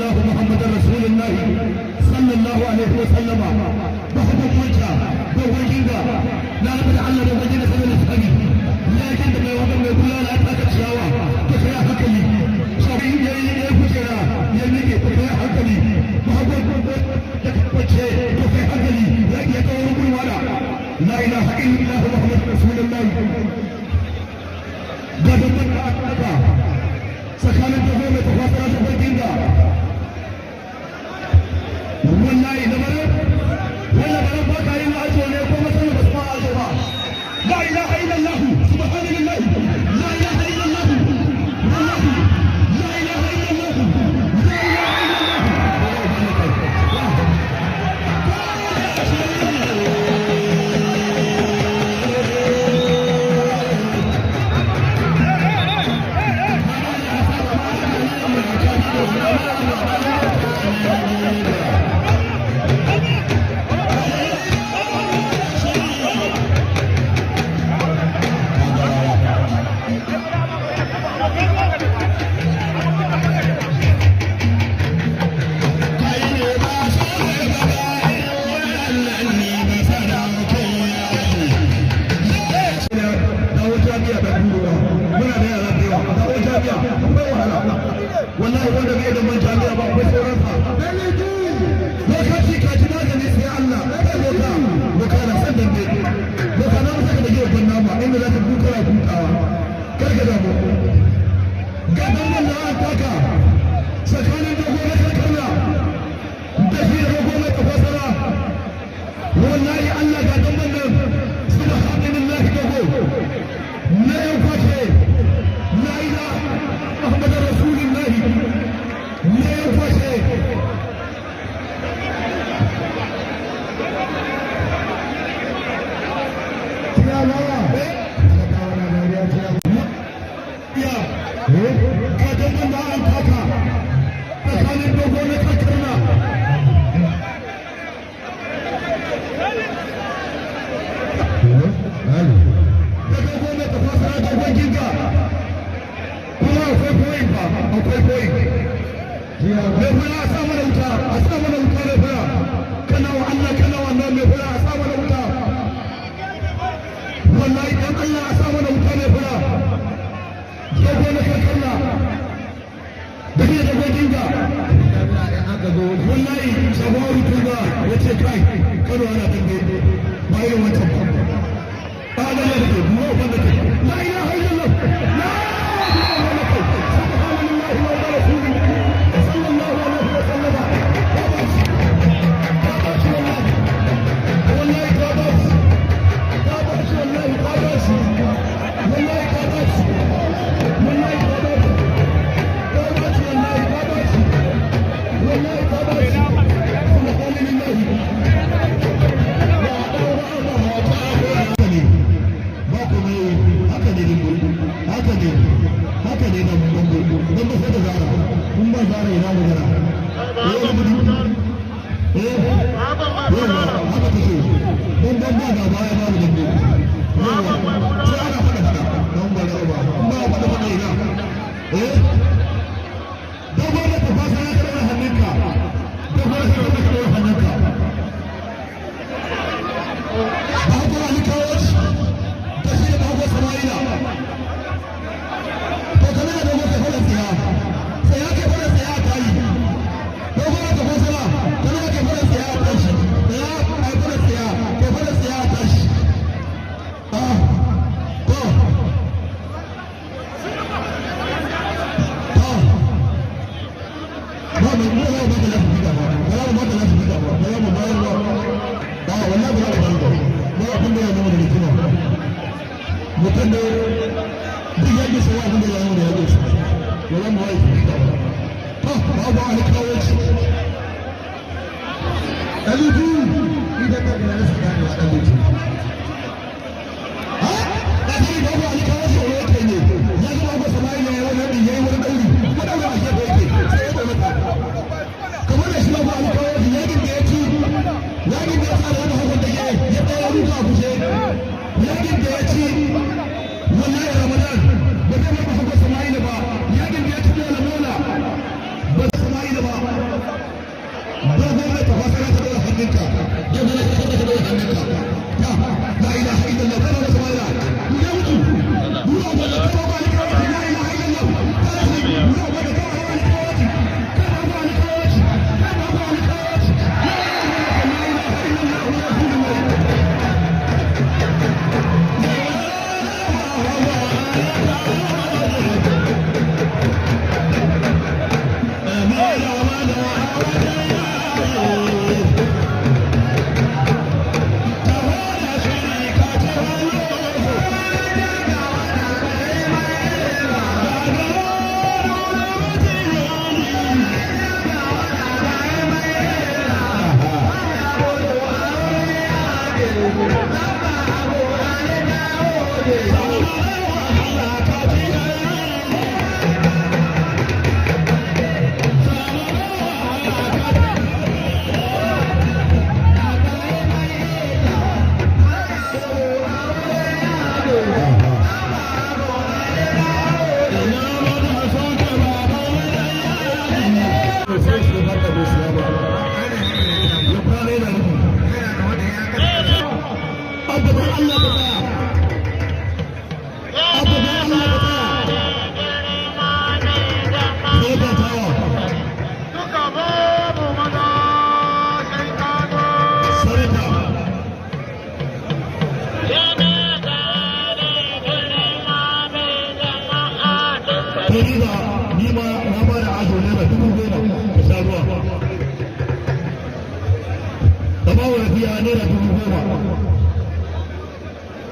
الله محمد رسول الله صلى الله عليه وسلم بحب وجهه بوجهه لا نبي على وجهه سبيل السبيل لكن ما يوم يقول لا تاكل شاوى تخيا حكلي شرعي يا فجرا يلي تخيا حكلي بحب وجهه تخيا حكلي لا يتوب ولا لا اله الا الله محمد رسول الله قد من سكانت تقوم تفاصيل الدنيا والله نمر ولا بلد ما كان يعجو لكم مثلا بس ما عجبا لا اله الا الله سبحان الله لا اله الا الله والله لا اله الا الله لا اله والله wanda bai da man jami'a ba akwai sauransa lokaci ka ji magani sai Allah kai boka na san dambe boka na masa da gefen nama inda za ka kuka kutawa kar ka damu ga dan nan an taka tsakanin dogo na karkara da shi da dogo na kafasara wallahi Allah ga dan nan subhanallahi dogo na yau kwace la ilaha محمد رسول الله لا ينفشه يا الله يا قدم الله أنتك أكان الدوغون كرنا الدوغون تفاصيل الدوغون جيجا akwai koyi mai fura a sa mana wuta mai fura kana wa Allah kana wannan mai fura a sa mana wuta wallahi dan Allah a sa mana wuta mai fura dogo na karkalla da ke da gwajin ga wallahi shabaru tuba ya ce kai kano ana dambe ba irin wancan ba da yadda mu wanda ke la ilaha illallah la Ramadan ba zai maka Sama'ila ba yakin da ya ci mola mola ba Sama'ila ba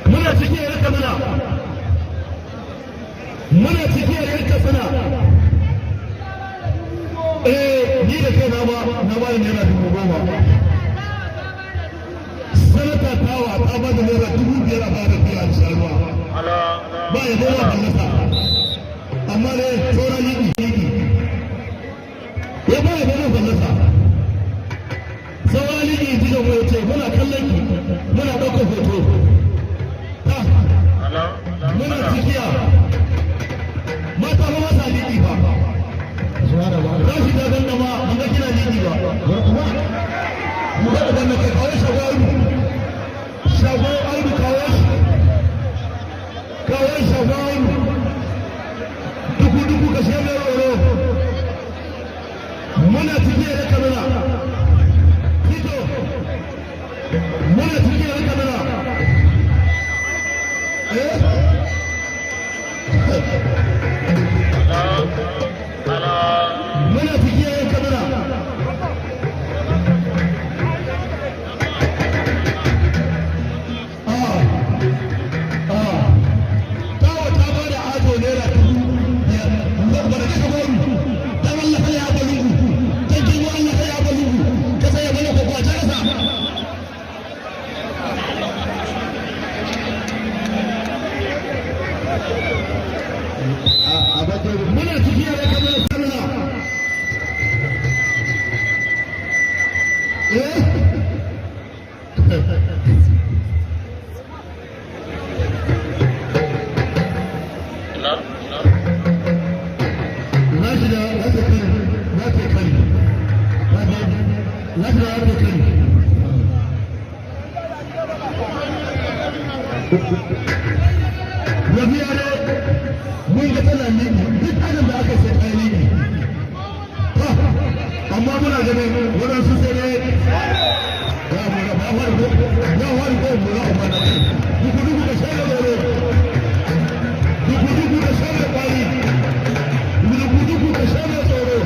Muna cikin yarka muna cikin yarka suna ni da kai na ba da naira 10,000 sanata tawa ta ba da naira 5,000 a bada biya a sharuwa ba ya bawa fallasa amma ne sauran liki ya ba ya bawa fallasa sauran liki ji da mai ce muna kallon ki muna ɗaukar hoto muna cikiya mata ba masa liki ba rashi da ganda ma an ga kina liki ba mu ga da kai kawai shagwai audu kawai shagwai duku ka shebe roro muna cikiya da kamera fito muna cikiya da kamera muna cikiya da kamera muna cikiya da kamera mun ga tana ne duk adam da aka sai kai ne amma muna ganin wannan su sai ne ya mu ga ba wani ko mu ga umma da duku da shege dole duku da shege kwari duku da shege tsoro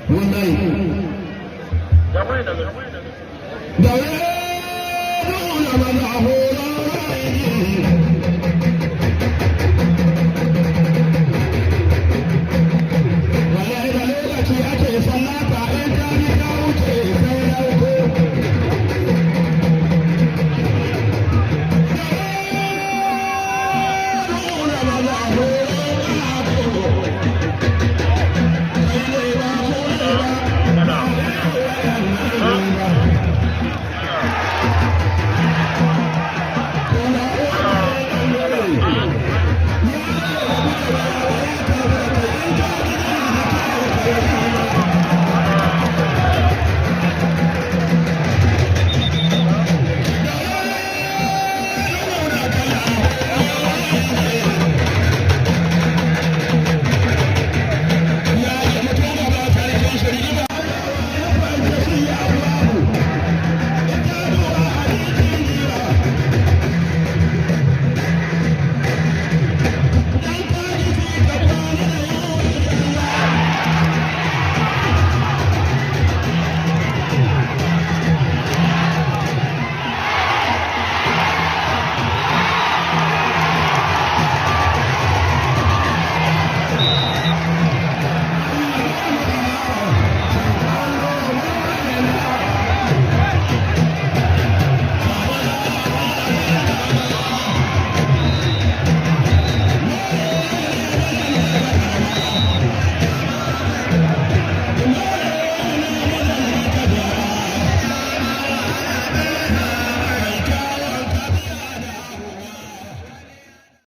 wallahi